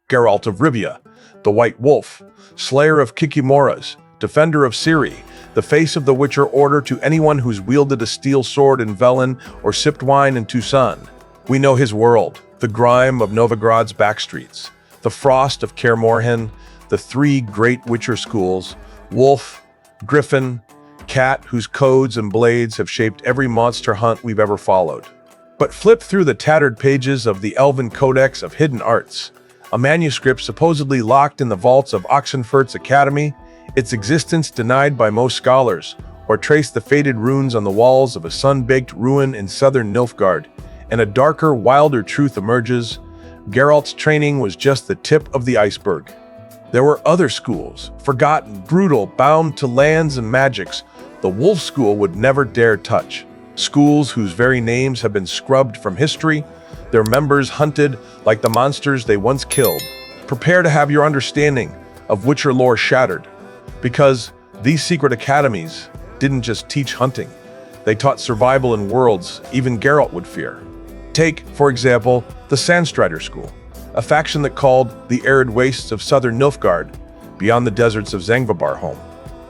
Geralt of Rivia, the White Wolf, slayer of Kikimoras, defender of Ciri, the face of the Witcher Order to anyone who's wielded a steel sword in Velen or sipped wine in Tucson. We know his world, the grime of Novigrad's backstreets, the frost of Kaer Morhen, the three great Witcher schools, Wolf, Griffin, Cat, whose codes and blades have shaped every monster hunt we've ever followed. But flip through the tattered pages of the Elven Codex of Hidden Arts, a manuscript supposedly locked in the vaults of Oxenfurt's Academy, its existence denied by most scholars, or trace the faded runes on the walls of a sun-baked ruin in southern Nilfgaard, and a darker, wilder truth emerges: Geralt's training was just the tip of the iceberg. There were other schools, forgotten, brutal, bound to lands and magics, the Wolf School would never dare touch. Schools whose very names have been scrubbed from history, their members hunted like the monsters they once killed. Prepare to have your understanding of Witcher lore shattered, because these secret academies didn't just teach hunting. They taught survival in worlds even Geralt would fear. Take, for example, the Sandstrider School, a faction that called the arid wastes of southern Nilfgaard, beyond the deserts of Zangvabar home.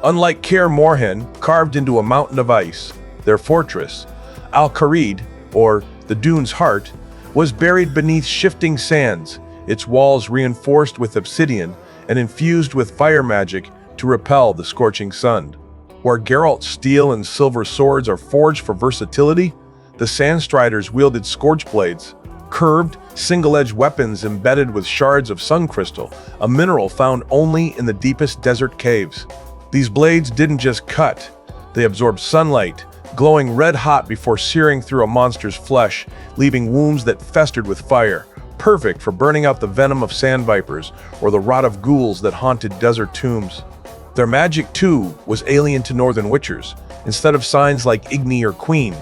Unlike Kaer Morhen, carved into a mountain of ice, their fortress, Al-Kharid, or the Dune's Heart, was buried beneath shifting sands, its walls reinforced with obsidian and infused with fire magic to repel the scorching sun. Where Geralt's steel and silver swords are forged for versatility, the Sandstriders wielded scorch blades, curved, single-edged weapons embedded with shards of sun crystal, a mineral found only in the deepest desert caves. These blades didn't just cut, they absorbed sunlight, glowing red-hot before searing through a monster's flesh, leaving wounds that festered with fire, perfect for burning out the venom of sand vipers or the rot of ghouls that haunted desert tombs. Their magic, too, was alien to northern Witchers. Instead of signs like Igni or Queen,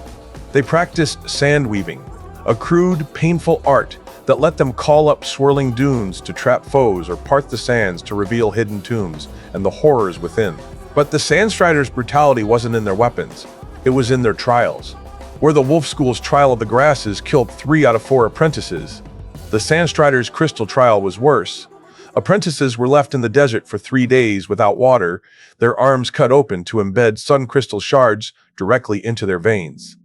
they practiced sand weaving, a crude, painful art that let them call up swirling dunes to trap foes or part the sands to reveal hidden tombs and the horrors within. But the Sandstriders' brutality wasn't in their weapons, it was in their trials. Where the Wolf School's Trial of the Grasses killed 3 out of 4 apprentices, the Sandstriders' Crystal Trial was worse. Apprentices were left in the desert for 3 days without water, their arms cut open to embed sun crystal shards directly into their veins.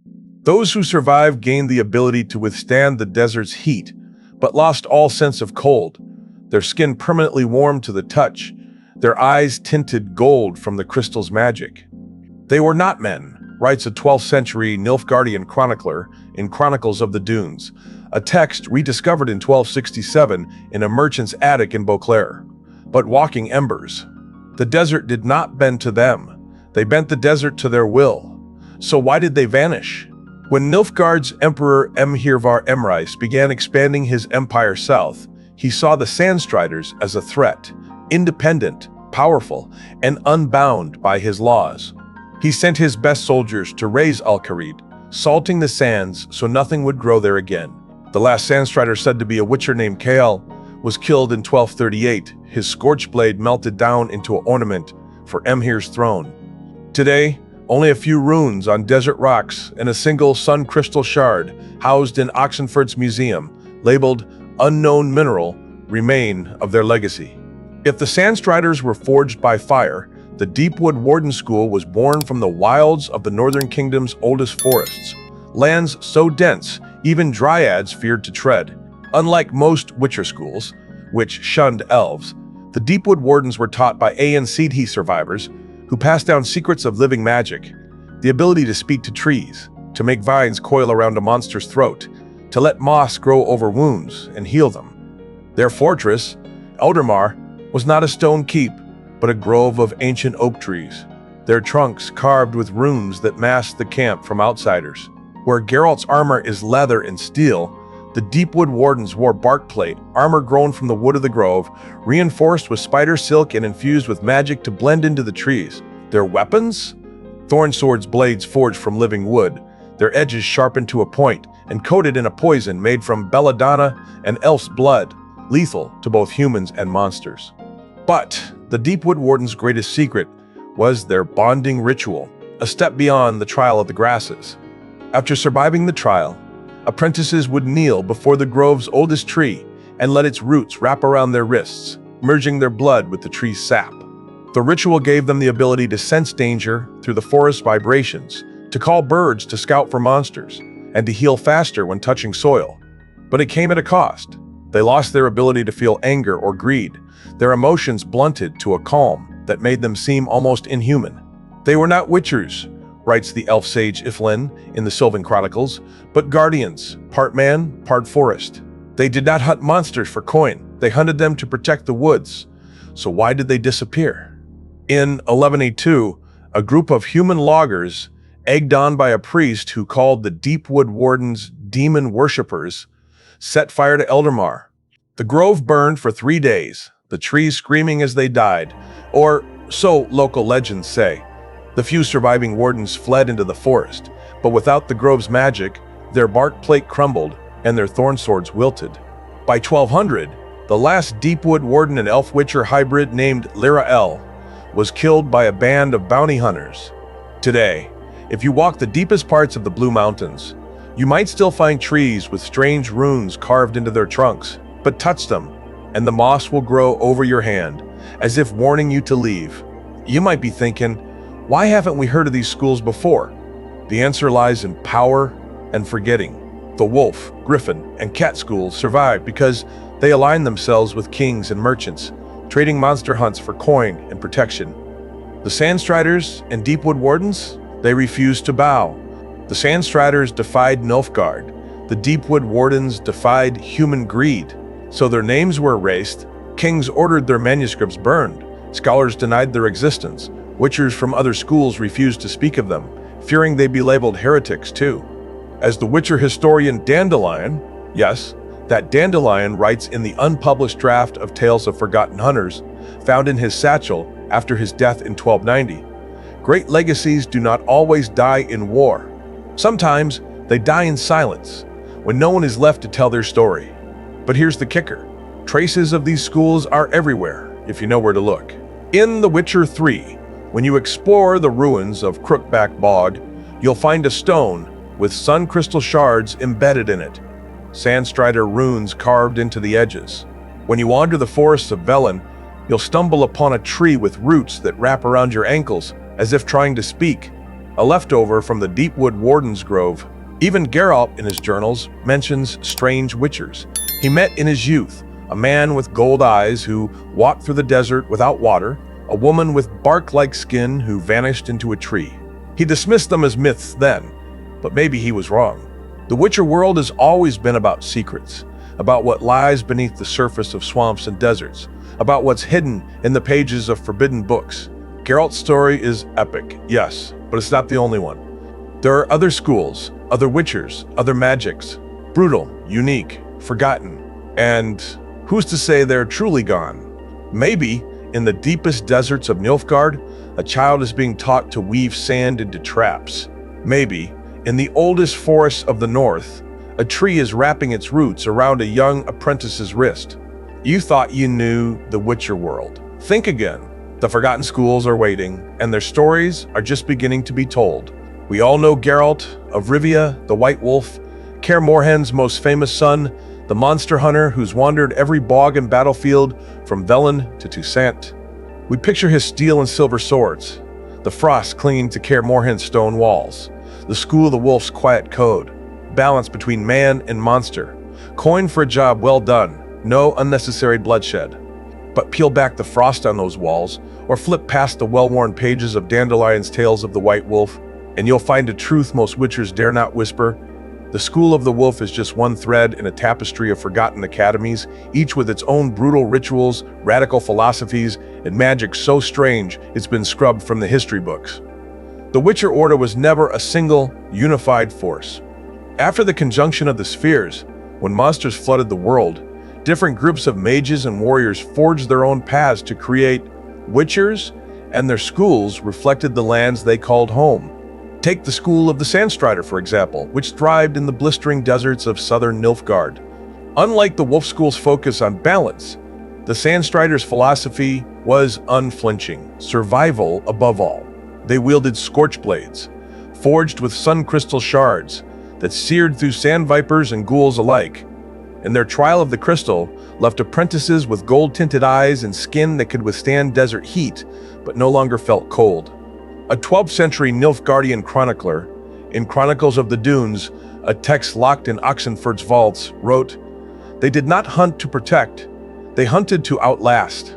Those who survived gained the ability to withstand the desert's heat, but lost all sense of cold. Their skin permanently warmed to the touch, their eyes tinted gold from the crystal's magic. They were not men, writes a 12th century Nilfgaardian chronicler in Chronicles of the Dunes, a text rediscovered in 1267 in a merchant's attic in Beauclair. But walking embers. The desert did not bend to them. They bent the desert to their will. So why did they vanish? When Nilfgaard's Emperor Emhirvar Emrys began expanding his empire south, he saw the Sandstriders as a threat, independent, powerful, and unbound by his laws. He sent his best soldiers to raze Al-Kharid, salting the sands so nothing would grow there again. The last Sandstrider, said to be a Witcher named Kael, was killed in 1238, his scorch blade melted down into an ornament for Emhyr's throne. Today, only a few runes on desert rocks and a single sun crystal shard housed in Oxenfurt's museum, labeled Unknown Mineral, remain of their legacy. If the Sandstriders were forged by fire, the Deepwood Warden School was born from the wilds of the Northern Kingdom's oldest forests, lands so dense even dryads feared to tread. Unlike most Witcher schools, which shunned elves, the Deepwood Wardens were taught by Aen Seedhe survivors who passed down secrets of living magic, the ability to speak to trees, to make vines coil around a monster's throat, to let moss grow over wounds and heal them. Their fortress, Eldermar, was not a stone keep, but a grove of ancient oak trees, their trunks carved with runes that masked the camp from outsiders. Where Geralt's armor is leather and steel, the Deepwood Wardens wore bark plate, armor grown from the wood of the grove, reinforced with spider silk and infused with magic to blend into the trees. Their weapons? Thorn swords, blades forged from living wood, their edges sharpened to a point and coated in a poison made from belladonna and elf's blood, lethal to both humans and monsters. But the Deepwood Wardens' greatest secret was their bonding ritual, a step beyond the Trial of the Grasses. After surviving the trial, apprentices would kneel before the grove's oldest tree and let its roots wrap around their wrists, merging their blood with the tree's sap. The ritual gave them the ability to sense danger through the forest's vibrations, to call birds to scout for monsters, and to heal faster when touching soil. But it came at a cost. They lost their ability to feel anger or greed, their emotions blunted to a calm that made them seem almost inhuman. They were not witchers, writes the elf sage Iflin in the Sylvan Chronicles, but guardians, part man, part forest. They did not hunt monsters for coin, they hunted them to protect the woods. So why did they disappear? In 1182, a group of human loggers, egged on by a priest who called the Deepwood Wardens demon worshippers, set fire to Eldermar. The grove burned for 3 days, the trees screaming as they died, or so local legends say. The few surviving wardens fled into the forest, but without the grove's magic, their bark plate crumbled and their thorn swords wilted. By 1200, the last Deepwood Warden and Elf Witcher hybrid named Lyra El was killed by a band of bounty hunters. Today, if you walk the deepest parts of the Blue Mountains, you might still find trees with strange runes carved into their trunks, but touch them, and the moss will grow over your hand, as if warning you to leave. You might be thinking, why haven't we heard of these schools before? The answer lies in power and forgetting. The wolf, griffin, and cat schools survived because they aligned themselves with kings and merchants, trading monster hunts for coin and protection. The Sandstriders and Deepwood Wardens, they refused to bow. The Sandstriders defied Nilfgaard. The Deepwood Wardens defied human greed. So their names were erased, kings ordered their manuscripts burned, scholars denied their existence, witchers from other schools refused to speak of them, fearing they'd be labeled heretics too. As the Witcher historian Dandelion, yes, that Dandelion writes in the unpublished draft of Tales of Forgotten Hunters, found in his satchel after his death in 1290, great legacies do not always die in war. Sometimes they die in silence, when no one is left to tell their story. But here's the kicker. Traces of these schools are everywhere, if you know where to look. In The Witcher 3, when you explore the ruins of Crookback Bog, you'll find a stone with sun crystal shards embedded in it, Sandstrider runes carved into the edges. When you wander the forests of Velen, you'll stumble upon a tree with roots that wrap around your ankles, as if trying to speak, a leftover from the Deepwood Warden's Grove. Even Geralt, in his journals, mentions strange witchers he met in his youth, a man with gold eyes who walked through the desert without water, a woman with bark-like skin who vanished into a tree. He dismissed them as myths then, but maybe he was wrong. The Witcher world has always been about secrets, about what lies beneath the surface of swamps and deserts, about what's hidden in the pages of forbidden books. Geralt's story is epic, yes, but it's not the only one. There are other schools, other witchers, other magics, brutal, unique, forgotten, and who's to say they're truly gone? Maybe, in the deepest deserts of Nilfgaard, a child is being taught to weave sand into traps. Maybe, in the oldest forests of the north, a tree is wrapping its roots around a young apprentice's wrist. You thought you knew the Witcher world. Think again. The forgotten schools are waiting, and their stories are just beginning to be told. We all know Geralt of Rivia, the White Wolf, Kaer Morhen's most famous son, the monster hunter who's wandered every bog and battlefield from Velen to Toussaint. We picture his steel and silver swords, the frost clinging to Kaer Morhen's stone walls, the School of the Wolf's quiet code, balance between man and monster, coin for a job well done, no unnecessary bloodshed. But peel back the frost on those walls, or flip past the well-worn pages of Dandelion's Tales of the White Wolf, and you'll find a truth most witchers dare not whisper. The School of the Wolf is just one thread in a tapestry of forgotten academies, each with its own brutal rituals, radical philosophies, and magic so strange it's been scrubbed from the history books. The Witcher Order was never a single, unified force. After the conjunction of the spheres, when monsters flooded the world, different groups of mages and warriors forged their own paths to create witchers, and their schools reflected the lands they called home. Take the School of the Sandstrider, for example, which thrived in the blistering deserts of southern Nilfgaard. Unlike the Wolf School's focus on balance, the Sandstrider's philosophy was unflinching, survival above all. They wielded scorch blades, forged with sun crystal shards that seared through sand vipers and ghouls alike. and their trial of the crystal left apprentices with gold-tinted eyes and skin that could withstand desert heat, but no longer felt cold. A 12th century Nilfgaardian chronicler, in Chronicles of the Dunes, a text locked in Oxenford's vaults, wrote, "They did not hunt to protect, they hunted to outlast.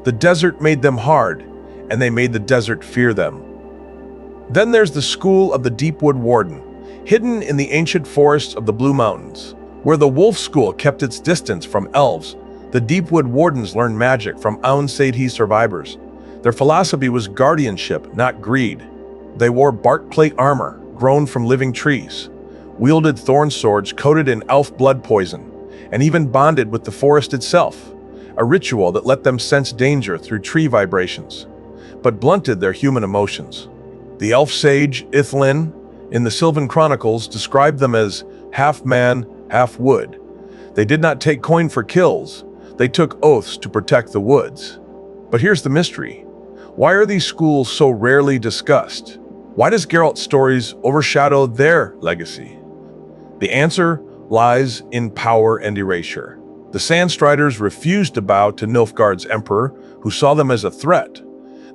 The desert made them hard, and they made the desert fear them." Then there's the school of the Deepwood Warden, hidden in the ancient forests of the Blue Mountains. Where the wolf school kept its distance from elves, the Deepwood Wardens learned magic from Aun Seithi survivors. Their philosophy was guardianship, not greed. They wore bark plate armor, grown from living trees, wielded thorn swords coated in elf blood poison, and even bonded with the forest itself, a ritual that let them sense danger through tree vibrations, but blunted their human emotions. The elf sage Ithlin, in the Sylvan Chronicles, described them as half man, half wood. They did not take coin for kills, they took oaths to protect the woods. But here's the mystery. Why are these schools so rarely discussed? Why does Geralt's stories overshadow their legacy? The answer lies in power and erasure. The Sandstriders refused to bow to Nilfgaard's emperor, who saw them as a threat.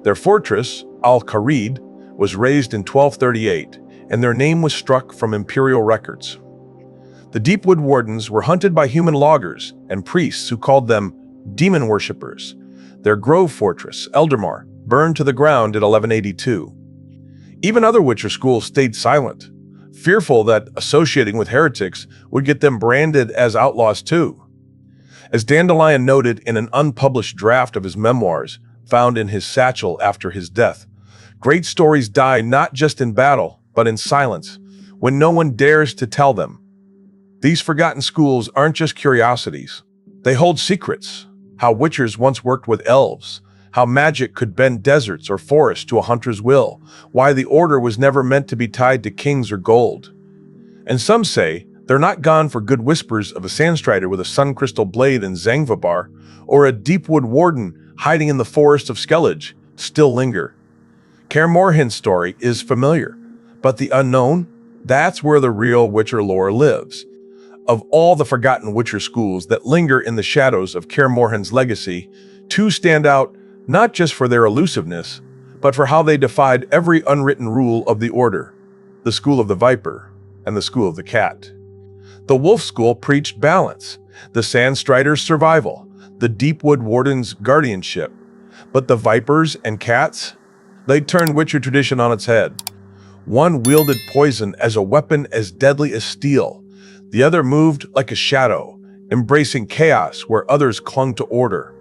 Their fortress, Al-Kharid, was razed in 1238, and their name was struck from imperial records. The Deepwood Wardens were hunted by human loggers and priests who called them demon worshippers. Their grove fortress, Eldermar, burned to the ground in 1182. Even other Witcher schools stayed silent, fearful that associating with heretics would get them branded as outlaws too. As Dandelion noted in an unpublished draft of his memoirs, found in his satchel after his death, great stories die not just in battle, but in silence, when no one dares to tell them. These forgotten schools aren't just curiosities. They hold secrets. How witchers once worked with elves, how magic could bend deserts or forests to a hunter's will, why the order was never meant to be tied to kings or gold. And some say they're not gone for good whispers of a Sandstrider with a sun crystal blade in Zangvabar, or a Deepwood Warden hiding in the forest of Skellige still linger. Kaer Morhen's story is familiar, but the unknown, that's where the real Witcher lore lives. Of all the forgotten Witcher schools that linger in the shadows of Kaer Morhen's legacy, two stand out not just for their elusiveness, but for how they defied every unwritten rule of the Order, the School of the Viper and the School of the Cat. The Wolf School preached balance, the Sandstriders' survival, the Deepwood Warden's guardianship. But the Vipers and Cats, they turned Witcher tradition on its head. One wielded poison as a weapon as deadly as steel. The other moved like a shadow, embracing chaos where others clung to order.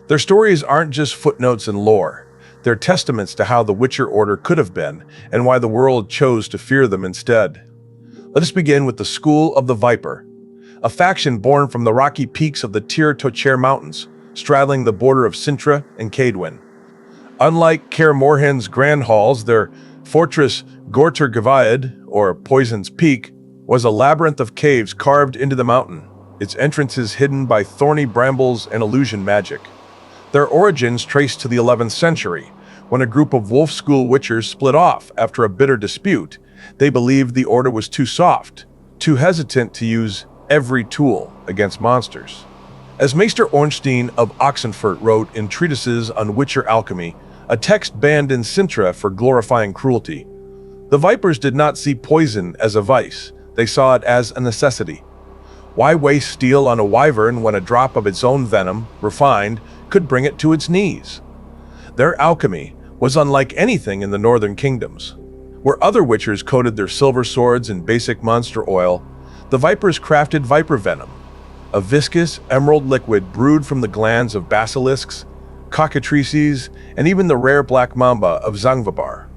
Their stories aren't just footnotes in lore. They're testaments to how the Witcher Order could have been and why the world chose to fear them instead. Let us begin with the School of the Viper, a faction born from the rocky peaks of the Tir Tochair Mountains, straddling the border of Sintra and Cadwyn. Unlike Kaer Morhen's Grand Halls, their fortress Gortur Gavaid, or Poison's Peak, was a labyrinth of caves carved into the mountain, its entrances hidden by thorny brambles and illusion magic. Their origins trace to the 11th century, when a group of Wolf School witchers split off after a bitter dispute. They believed the order was too soft, too hesitant to use every tool against monsters. As Maester Ornstein of Oxenfurt wrote in Treatises on Witcher Alchemy, a text banned in Sintra for glorifying cruelty, the Vipers did not see poison as a vice, they saw it as a necessity. Why waste steel on a wyvern when a drop of its own venom, refined, could bring it to its knees? Their alchemy was unlike anything in the northern kingdoms. Where other witchers coated their silver swords in basic monster oil, the Vipers crafted viper venom, a viscous emerald liquid brewed from the glands of basilisks, cockatrices, and even the rare black mamba of Zangvabar.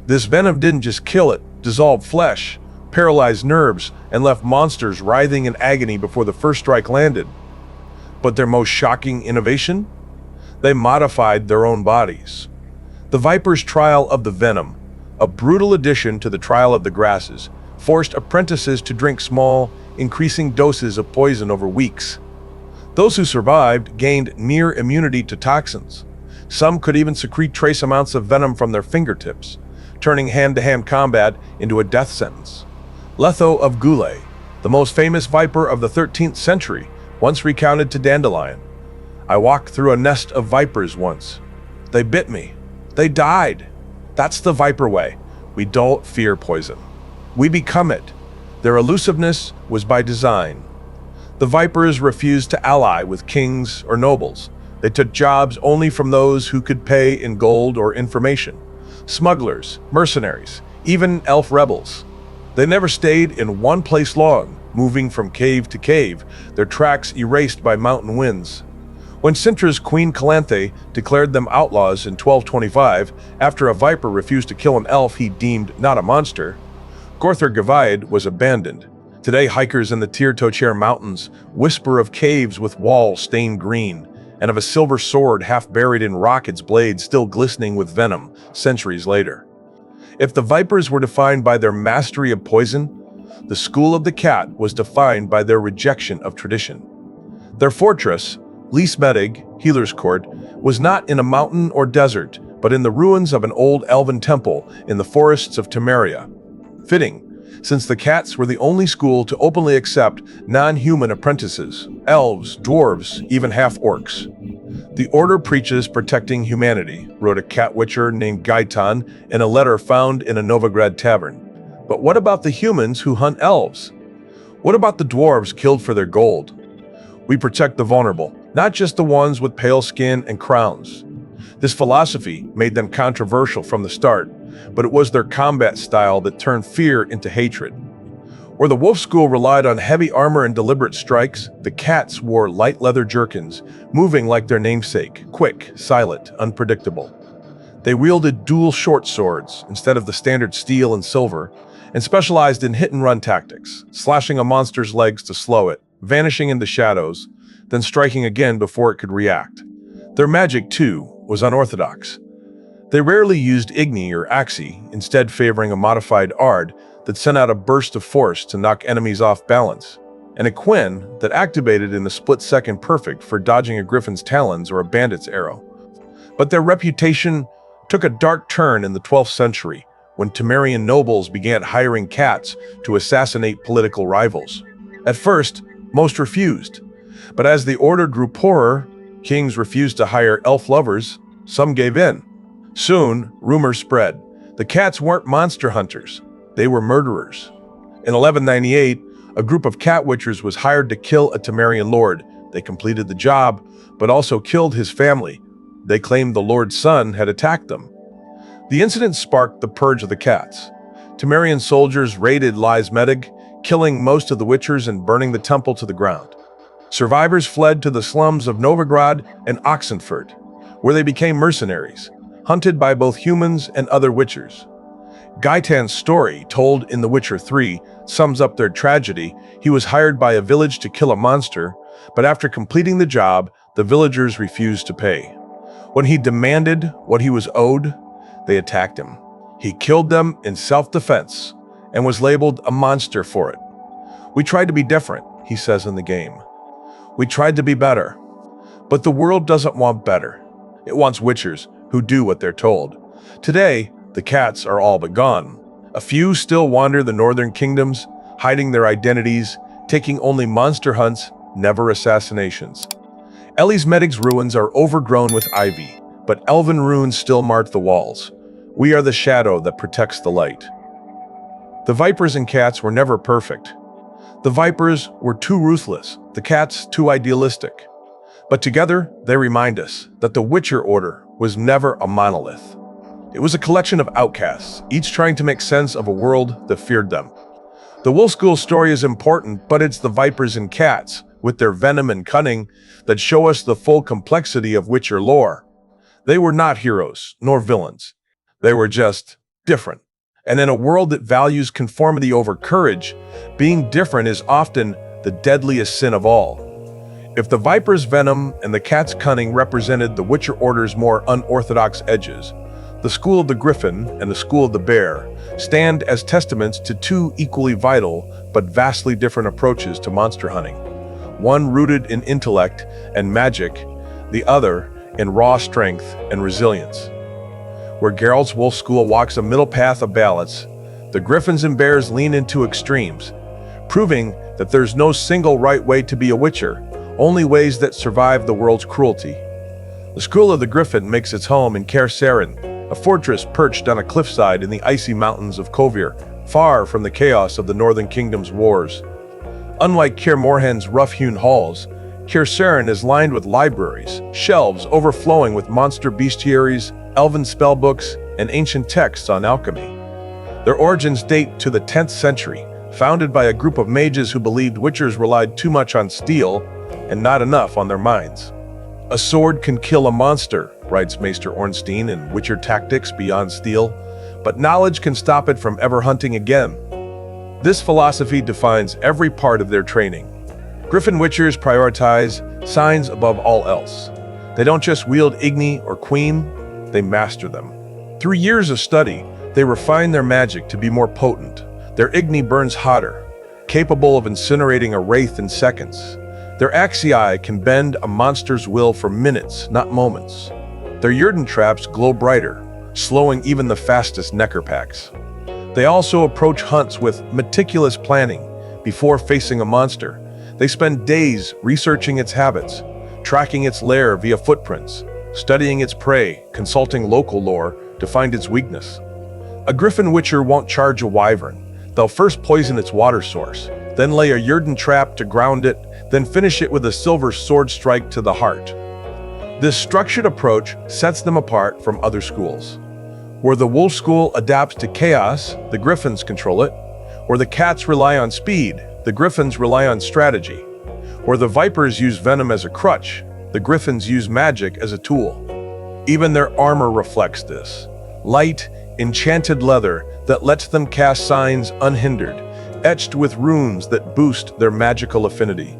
This venom didn't just kill it, dissolved flesh, paralyzed nerves, and left monsters writhing in agony before the first strike landed. But their most shocking innovation? They modified their own bodies. The Viper's Trial of the Venom, a brutal addition to the Trial of the Grasses, forced apprentices to drink small, increasing doses of poison over weeks. Those who survived gained near immunity to toxins. Some could even secrete trace amounts of venom from their fingertips, turning hand-to-hand combat into a death sentence. Letho of Goulet, the most famous viper of the 13th century, once recounted to Dandelion. "I walked through a nest of vipers once. They bit me. They died. That's the viper way. We don't fear poison. We become it. Their elusiveness was by design." The vipers refused to ally with kings or nobles. They took jobs only from those who could pay in gold or information. Smugglers, mercenaries, even elf rebels. They never stayed in one place long, moving from cave to cave, their tracks erased by mountain winds. When Cintra's Queen Calanthe declared them outlaws in 1225, after a viper refused to kill an elf he deemed not a monster, Gorthar Gavaid was abandoned. Today, hikers in the Tir Tochair Mountains whisper of caves with walls stained green, and of a silver sword half buried in rock, its blade still glistening with venom centuries later. If the vipers were defined by their mastery of poison, the School of the Cat was defined by their rejection of tradition. Their fortress, Lys Medig, Healer's Court, was not in a mountain or desert, but in the ruins of an old elven temple in the forests of Temeria. Fitting, since the cats were the only school to openly accept non-human apprentices, elves, dwarves, even half-orcs. "The Order preaches protecting humanity," wrote a cat witcher named Gaetan in a letter found in a Novigrad tavern. But what about the humans who hunt elves? What about the dwarves killed for their gold? "We protect the vulnerable, not just the ones with pale skin and crowns." This philosophy made them controversial from the start, but it was their combat style that turned fear into hatred. Where the wolf school relied on heavy armor and deliberate strikes, the cats wore light leather jerkins, moving like their namesake, quick, silent, unpredictable. They wielded dual short swords instead of the standard steel and silver, and specialized in hit-and-run tactics, slashing a monster's legs to slow it, vanishing into shadows, then striking again before it could react. Their magic, too, was unorthodox. They rarely used Igni or Axii, instead favoring a modified Ard that sent out a burst of force to knock enemies off balance, and a Quen that activated in a split-second perfect for dodging a griffin's talons or a bandit's arrow. But their reputation took a dark turn in the 12th century, when Temerian nobles began hiring cats to assassinate political rivals. At first, most refused, but as the order grew poorer, kings refused to hire elf lovers, some gave in. Soon, rumors spread. The cats weren't monster hunters, they were murderers. In 1198, a group of cat witchers was hired to kill a Temerian lord. They completed the job, but also killed his family. They claimed the lord's son had attacked them. The incident sparked the Purge of the Cats. Temerian soldiers raided Lys Medig, killing most of the witchers and burning the temple to the ground. Survivors fled to the slums of Novigrad and Oxenfurt, where they became mercenaries, hunted by both humans and other witchers. Gaetan's story, told in The Witcher 3, sums up their tragedy. He was hired by a village to kill a monster, but after completing the job, the villagers refused to pay. When he demanded what he was owed, they attacked him. He killed them in self-defense and was labeled a monster for it. "We tried to be different," he says in the game. "We tried to be better." But the world doesn't want better. It wants witchers who do what they're told. Today, the cats are all but gone. A few still wander the northern kingdoms, hiding their identities, taking only monster hunts, never assassinations. Lys Medig's ruins are overgrown with ivy, but elven runes still mark the walls. We are the shadow that protects the light. The vipers and cats were never perfect. The vipers were too ruthless, the cats too idealistic. But together, they remind us that the Witcher Order was never a monolith. It was a collection of outcasts, each trying to make sense of a world that feared them. The Wolf School story is important, but it's the vipers and cats, with their venom and cunning, that show us the full complexity of Witcher lore. They were not heroes, nor villains. They were just different. And in a world that values conformity over courage, being different is often the deadliest sin of all. If the viper's venom and the cat's cunning represented the Witcher Order's more unorthodox edges, the School of the Griffin and the School of the Bear stand as testaments to two equally vital but vastly different approaches to monster hunting. One rooted in intellect and magic, the other in raw strength and resilience. Where Geralt's Wolf School walks a middle path of balance, the Griffins and Bears lean into extremes, proving that there's no single right way to be a witcher, only ways that survive the world's cruelty. The School of the Griffin makes its home in Caer Seren, a fortress perched on a cliffside in the icy mountains of Kovir, far from the chaos of the Northern Kingdom's wars. Unlike Caer Morhen's rough-hewn halls, Caer Seren is lined with libraries, shelves overflowing with monster bestiaries, elven spellbooks, and ancient texts on alchemy. Their origins date to the 10th century, founded by a group of mages who believed witchers relied too much on steel and not enough on their minds. "A sword can kill a monster," writes Maester Ornstein in Witcher Tactics Beyond Steel, "but knowledge can stop it from ever hunting again." This philosophy defines every part of their training. Griffin Witchers prioritize signs above all else. They don't just wield Igni or Queen, they master them. Through years of study, they refine their magic to be more potent. Their Igni burns hotter, capable of incinerating a wraith in seconds. Their Axii can bend a monster's will for minutes, not moments. Their Yrden traps glow brighter, slowing even the fastest Necker packs. They also approach hunts with meticulous planning. Before facing a monster, they spend days researching its habits, tracking its lair via footprints, studying its prey, consulting local lore to find its weakness. A Griffin Witcher won't charge a wyvern. They'll first poison its water source, then lay a Yrden trap to ground it, then finish it with a silver sword strike to the heart. This structured approach sets them apart from other schools. Where the wolf school adapts to chaos, the griffins control it. Where the cats rely on speed, the griffins rely on strategy. Where the vipers use venom as a crutch, the griffins use magic as a tool. Even their armor reflects this. Light, enchanted leather that lets them cast signs unhindered, etched with runes that boost their magical affinity.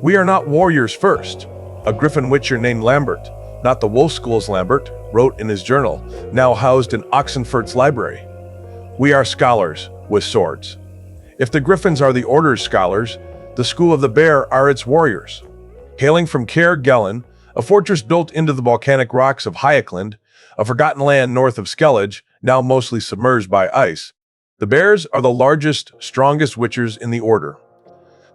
"We are not warriors first," a Griffin Witcher named Lambert, not the Wolf School's Lambert, wrote in his journal, now housed in Oxenfurt's library. "We are scholars with swords." If the Griffins are the Order's scholars, the School of the Bear are its warriors. Hailing from Caer Gelen, a fortress built into the volcanic rocks of Hyackland, a forgotten land north of Skellige, now mostly submerged by ice, the Bears are the largest, strongest witchers in the Order.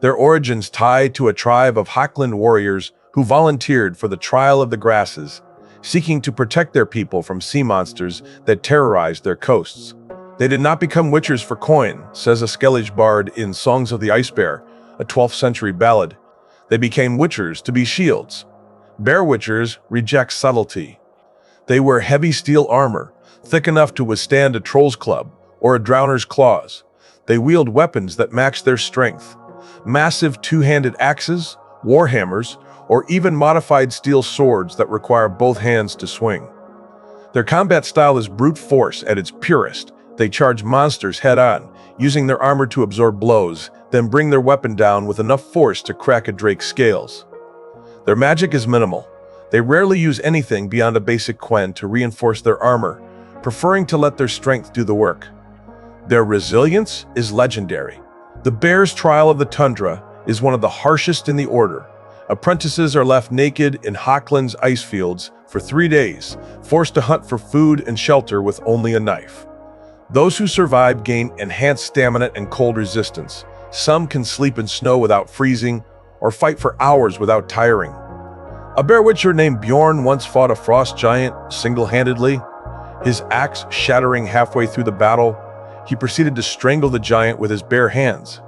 Their origins tie to a tribe of Hyackland warriors who volunteered for the Trial of the Grasses, seeking to protect their people from sea monsters that terrorized their coasts. They did not become witchers for coin, says a Skellige bard in Songs of the Ice Bear, a 12th century ballad. They became witchers to be shields. Bear witchers reject subtlety. They wear heavy steel armor, thick enough to withstand a troll's club or a drowner's claws. They wield weapons that match their strength. Massive two-handed axes, warhammers, or even modified steel swords that require both hands to swing. Their combat style is brute force at its purest. They charge monsters head-on, using their armor to absorb blows, then bring their weapon down with enough force to crack a drake's scales. Their magic is minimal. They rarely use anything beyond a basic quen to reinforce their armor, preferring to let their strength do the work. Their resilience is legendary. The Bear's Trial of the Tundra is one of the harshest in the Order. Apprentices are left naked in Hyackland's ice fields for 3 days, forced to hunt for food and shelter with only a knife. Those who survive gain enhanced stamina and cold resistance. Some can sleep in snow without freezing, or fight for hours without tiring. A bear witcher named Bjorn once fought a frost giant single-handedly. His axe shattering halfway through the battle, he proceeded to strangle the giant with his bare hands.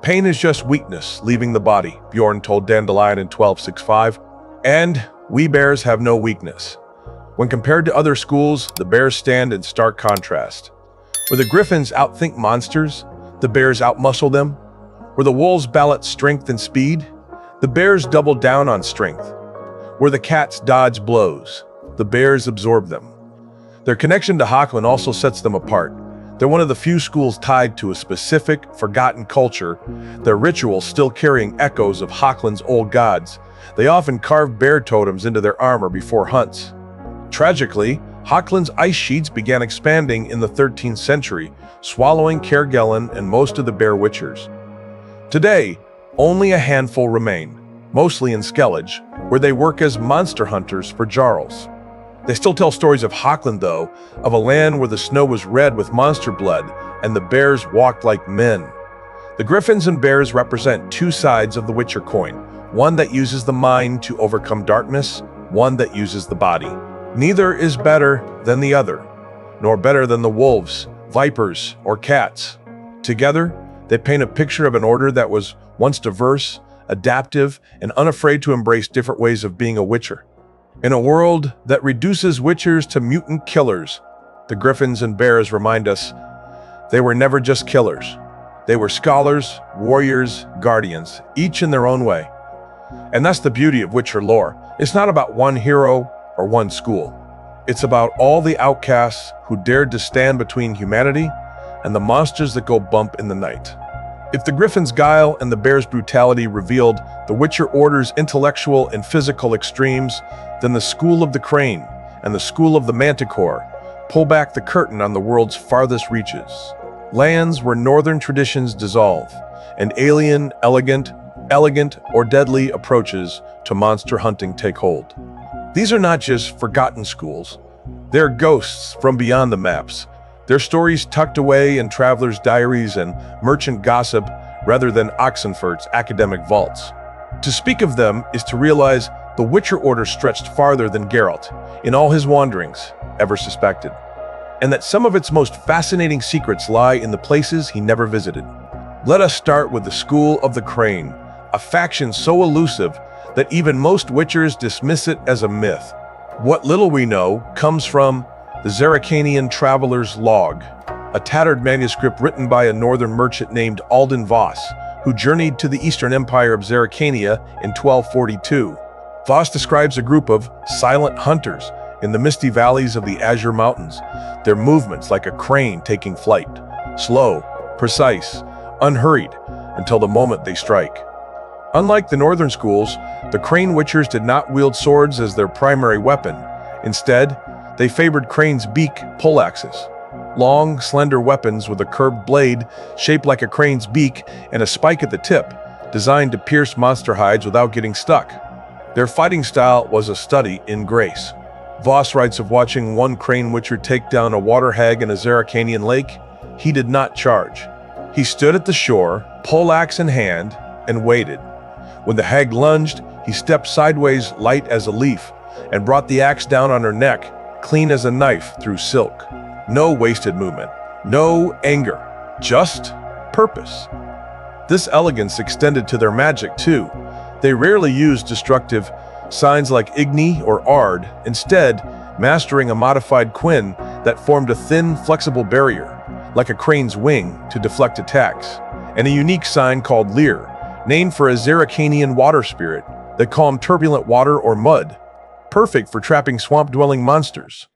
"Pain is just weakness leaving the body," Bjorn told Dandelion in 1265. And we bears have no weakness. When compared to other schools, the bears stand in stark contrast. Where the griffins outthink monsters, the bears outmuscle them. Where the wolves balance strength and speed, the bears double down on strength. Where the cats dodge blows, the bears absorb them. Their connection to Hyackland also sets them apart. They're one of the few schools tied to a specific, forgotten culture, their rituals still carrying echoes of Hyackland's old gods. They often carve bear totems into their armor before hunts. Tragically, Hyackland's ice sheets began expanding in the 13th century, swallowing Caer Gelen and most of the bear witchers. Today, only a handful remain, mostly in Skellige, where they work as monster hunters for jarls. They still tell stories of Hyackland, though, of a land where the snow was red with monster blood and the bears walked like men. The The griffins and bears represent two sides of the Witcher coin, one that uses the mind to overcome darkness, one that uses the body. Neither is better than the other, nor better than the wolves, vipers, or cats. Together, they paint a picture of an order that was once diverse, adaptive, and unafraid to embrace different ways of being a Witcher. In a world that reduces Witchers to mutant killers, the griffins and bears remind us they were never just killers. They were scholars, warriors, guardians, each in their own way. And that's the beauty of Witcher lore. It's not about one hero or one school. It's about all the outcasts who dared to stand between humanity and the monsters that go bump in the night. If the griffin's guile and the bear's brutality revealed the Witcher Order's intellectual and physical extremes, then the School of the Crane and the School of the Manticore pull back the curtain on the world's farthest reaches. Lands where northern traditions dissolve, and alien, elegant, or deadly approaches to monster hunting take hold. These are not just forgotten schools. They're ghosts from beyond the maps. Their stories tucked away in travelers' diaries and merchant gossip rather than Oxenford's academic vaults. To speak of them is to realize the Witcher Order stretched farther than Geralt, in all his wanderings, ever suspected, and that some of its most fascinating secrets lie in the places he never visited. Let us start with the School of the Crane, a faction so elusive that even most Witchers dismiss it as a myth. What little we know comes from the Zerrikanian Traveler's Log, a tattered manuscript written by a northern merchant named Alden Voss, who journeyed to the Eastern Empire of Zerrikania in 1242. Voss describes a group of silent hunters in the misty valleys of the Azure Mountains, their movements like a crane taking flight, slow, precise, unhurried, until the moment they strike. Unlike the northern schools, the Crane Witchers did not wield swords as their primary weapon. Instead, they favored Crane's beak poleaxes, long, slender weapons with a curved blade shaped like a crane's beak and a spike at the tip, designed to pierce monster hides without getting stuck. Their fighting style was a study in grace. Voss writes of watching one Crane Witcher take down a water hag in a Zerrikanian lake. He did not charge. He stood at the shore, poleaxe in hand, and waited. When the hag lunged, he stepped sideways light as a leaf and brought the axe down on her neck, clean as a knife through silk. No wasted movement, no anger, just purpose. This elegance extended to their magic too. They rarely used destructive signs like Igni or Ard, instead mastering a modified Quinn that formed a thin, flexible barrier, like a crane's wing, to deflect attacks, and a unique sign called Leer, named for a Zerrikanian water spirit that calmed turbulent water or mud, perfect for trapping swamp-dwelling monsters.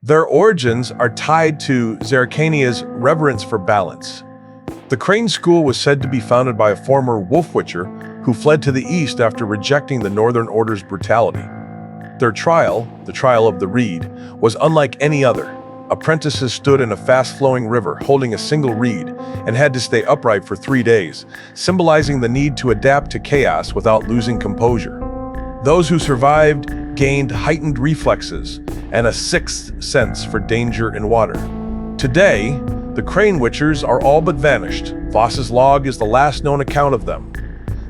Their origins are tied to Zerrikania's reverence for balance. The Crane School was said to be founded by a former wolf witcher who fled to the east after rejecting the Northern Order's brutality. Their trial, the Trial of the Reed, was unlike any other. Apprentices stood in a fast-flowing river holding a single reed and had to stay upright for 3 days, symbolizing the need to adapt to chaos without losing composure. Those who survived gained heightened reflexes and a sixth sense for danger in water. Today, the Crane Witchers are all but vanished. Voss's log is the last known account of them.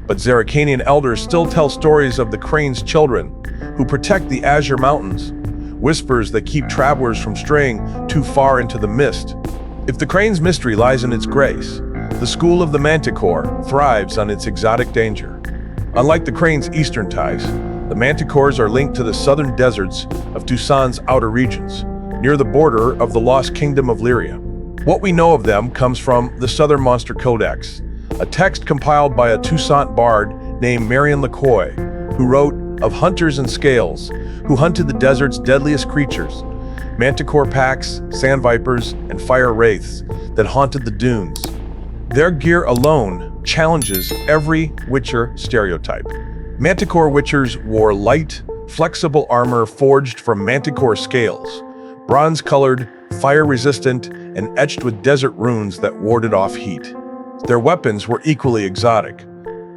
But Zerrikanian elders still tell stories of the Crane's children who protect the Azure Mountains, whispers that keep travelers from straying too far into the mist. If the Crane's mystery lies in its grace, the School of the Manticore thrives on its exotic danger. Unlike the Crane's eastern ties, the Manticores are linked to the southern deserts of Toussaint's outer regions, near the border of the lost kingdom of Lyria. What we know of them comes from the Southern Monster Codex, a text compiled by a Toussaint bard named Marion Lecoy, who wrote of hunters and scales who hunted the desert's deadliest creatures, manticore packs, sand vipers, and fire wraiths that haunted the dunes. Their gear alone challenges every Witcher stereotype. Manticore Witchers wore light, flexible armor forged from manticore scales, bronze-colored, fire-resistant, and etched with desert runes that warded off heat. Their weapons were equally exotic.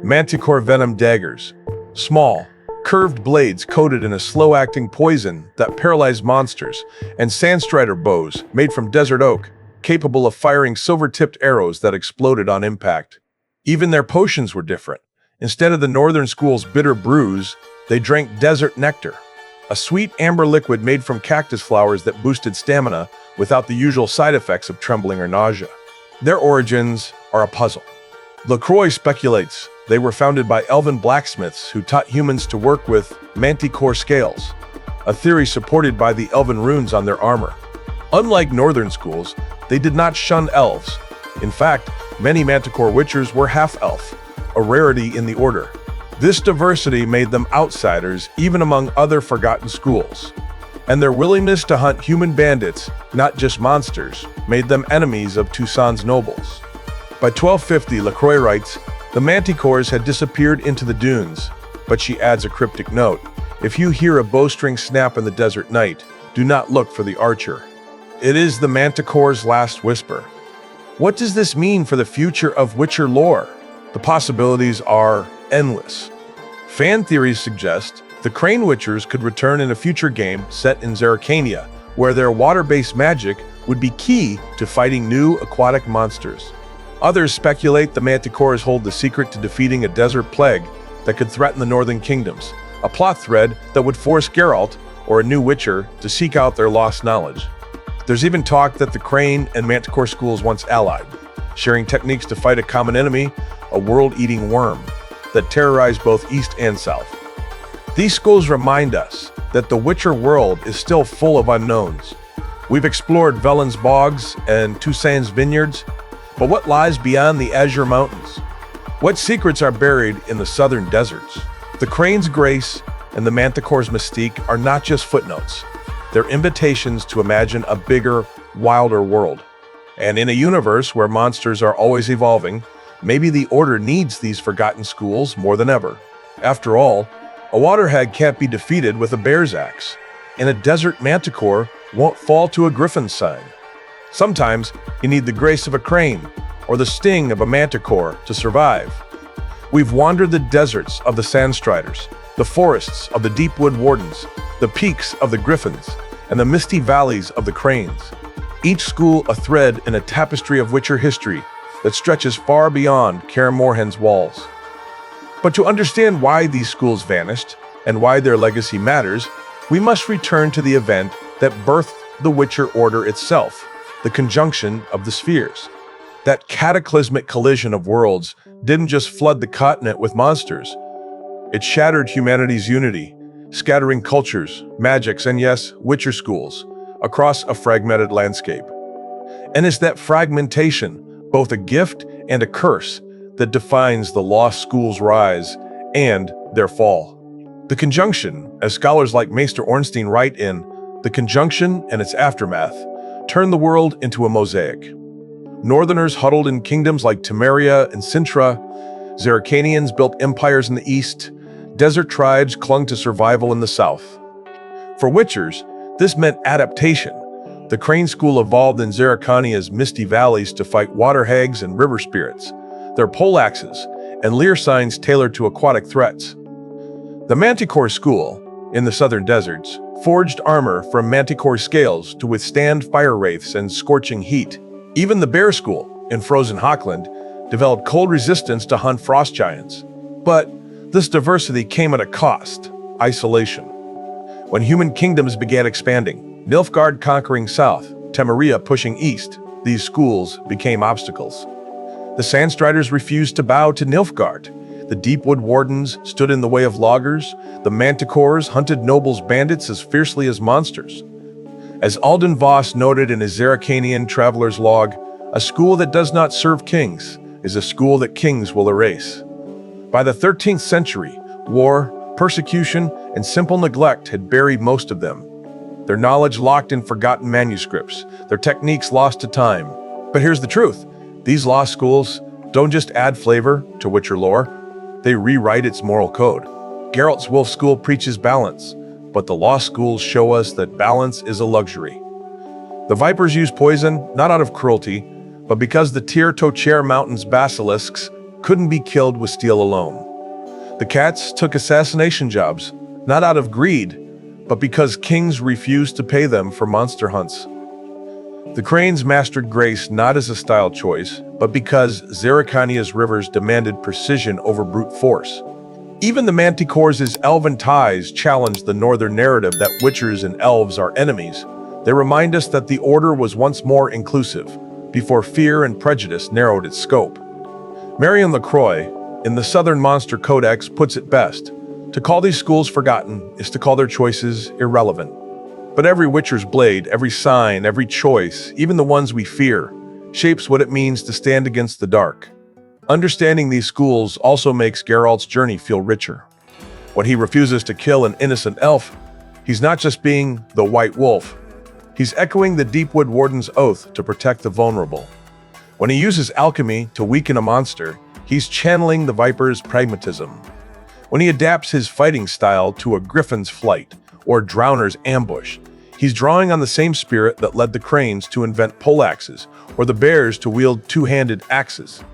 Manticore venom daggers, small, curved blades coated in a slow-acting poison that paralyzed monsters, and sandstrider bows made from desert oak, capable of firing silver-tipped arrows that exploded on impact. Even their potions were different. Instead of the northern school's bitter brews, they drank desert nectar, a sweet amber liquid made from cactus flowers that boosted stamina without the usual side effects of trembling or nausea. Their origins are a puzzle. LaCroix speculates they were founded by elven blacksmiths who taught humans to work with manticore scales, a theory supported by the elven runes on their armor. Unlike northern schools, they did not shun elves. In fact, many manticore witchers were half-elf, a rarity in the order. This diversity made them outsiders even among other forgotten schools. And their willingness to hunt human bandits, not just monsters, made them enemies of Toussaint's nobles. By 1250, LaCroix writes, the manticores had disappeared into the dunes, but she adds a cryptic note. If you hear a bowstring snap in the desert night, do not look for the archer. It is the manticore's last whisper. What does this mean for the future of Witcher lore? The possibilities are endless. Fan theories suggest the Crane Witchers could return in a future game set in Zerrikania, where their water-based magic would be key to fighting new aquatic monsters. Others speculate the manticores hold the secret to defeating a desert plague that could threaten the northern kingdoms, a plot thread that would force Geralt or a new Witcher to seek out their lost knowledge. There's even talk that the Crane and Manticore schools once allied, sharing techniques to fight a common enemy, a world-eating worm, that terrorized both East and South. These schools remind us that the Witcher world is still full of unknowns. We've explored Velen's bogs and Toussaint's vineyards, but what lies beyond the Azure Mountains? What secrets are buried in the southern deserts? The Crane's grace and the Manticore's mystique are not just footnotes. They're invitations to imagine a bigger, wilder world. And in a universe where monsters are always evolving, maybe the Order needs these forgotten schools more than ever. After all, a waterhag can't be defeated with a bear's axe, and a desert manticore won't fall to a griffin's sign. Sometimes you need the grace of a crane or the sting of a manticore to survive. We've wandered the deserts of the Sandstriders, the forests of the Deepwood Wardens, the peaks of the Griffins, and the misty valleys of the Cranes. Each school a thread in a tapestry of Witcher history that stretches far beyond Kaer Morhen's walls. But to understand why these schools vanished and why their legacy matters, we must return to the event that birthed the Witcher Order itself, the conjunction of the spheres. That cataclysmic collision of worlds didn't just flood the continent with monsters. It shattered humanity's unity, scattering cultures, magics, and yes, Witcher schools across a fragmented landscape. And it's that fragmentation, both a gift and a curse, that defines the lost schools' rise and their fall. The conjunction, as scholars like Maester Ornstein write in The Conjunction and Its Aftermath, turned the world into a mosaic. Northerners huddled in kingdoms like Temeria and Sintra, Zerrikanians built empires in the east, desert tribes clung to survival in the south. For Witchers, this meant adaptation. The Crane School evolved in Zerrikania's misty valleys to fight water hags and river spirits, their poleaxes and leer signs tailored to aquatic threats. The Manticore School, in the southern deserts, forged armor from manticore scales to withstand fire wraiths and scorching heat. Even the Bear School, in frozen Hockland, developed cold resistance to hunt frost giants. But this diversity came at a cost: isolation. When human kingdoms began expanding, Nilfgaard conquering south, Temeria pushing east, these schools became obstacles. The Sandstriders refused to bow to Nilfgaard. The Deepwood Wardens stood in the way of loggers. The Manticores hunted nobles' bandits as fiercely as monsters. As Alden Voss noted in his Zerrikanian Traveler's Log, a school that does not serve kings is a school that kings will erase. By the 13th century, war, persecution, and simple neglect had buried most of them. Their knowledge locked in forgotten manuscripts, their techniques lost to time. But here's the truth. These lost schools don't just add flavor to Witcher lore, they rewrite its moral code. Geralt's Wolf School preaches balance, but the lost schools show us that balance is a luxury. The Vipers use poison, not out of cruelty, but because the Tir Tochair Mountains basilisks couldn't be killed with steel alone. The Cats took assassination jobs, not out of greed, but because kings refused to pay them for monster hunts. The Cranes mastered grace not as a style choice, but because Zerrikania's rivers demanded precision over brute force. Even the Manticore's elven ties challenge the northern narrative that witchers and elves are enemies. They remind us that the order was once more inclusive, before fear and prejudice narrowed its scope. Marion LaCroix, in the Southern Monster Codex, puts it best: to call these schools forgotten is to call their choices irrelevant. But every witcher's blade, every sign, every choice, even the ones we fear, shapes what it means to stand against the dark. Understanding these schools also makes Geralt's journey feel richer. When he refuses to kill an innocent elf, he's not just being the White Wolf. He's echoing the Deepwood Warden's oath to protect the vulnerable. When he uses alchemy to weaken a monster, he's channeling the Viper's pragmatism. When he adapts his fighting style to a Griffin's flight or Drowner's ambush, he's drawing on the same spirit that led the Cranes to invent poleaxes or the Bears to wield two-handed axes.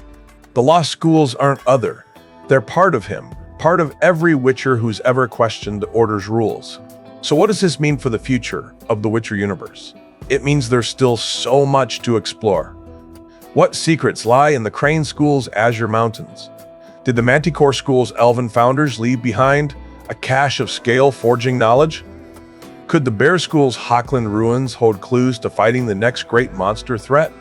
The lost schools aren't other. They're part of him, part of every Witcher who's ever questioned the Order's rules. So what does this mean for the future of the Witcher universe? It means there's still so much to explore. What secrets lie in the Crane School's Azure Mountains? Did the Manticore School's elven founders leave behind a cache of scale-forging knowledge? Could the Bear School's Hockland ruins hold clues to fighting the next great monster threat?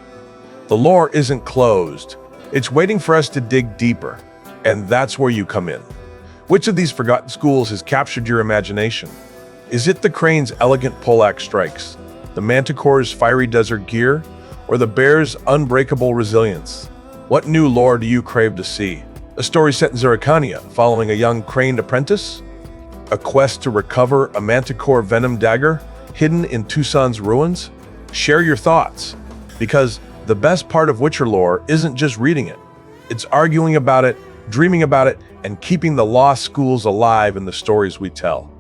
The lore isn't closed. It's waiting for us to dig deeper, and that's where you come in. Which of these forgotten schools has captured your imagination? Is it the Crane's elegant poleaxe strikes, the Manticore's fiery desert gear, or the Bear's unbreakable resilience? What new lore do you crave to see? A story set in Zerrikania following a young Crane apprentice? A quest to recover a Manticore venom dagger hidden in Tucson's ruins? Share your thoughts, because the best part of Witcher lore isn't just reading it. It's arguing about it, dreaming about it, and keeping the lost schools alive in the stories we tell.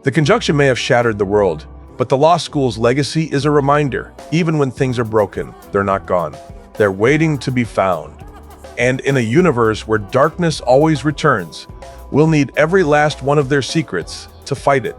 The conjunction may have shattered the world, but the lost school's legacy is a reminder: even when things are broken, they're not gone. They're waiting to be found. And in a universe where darkness always returns, we'll need every last one of their secrets to fight it.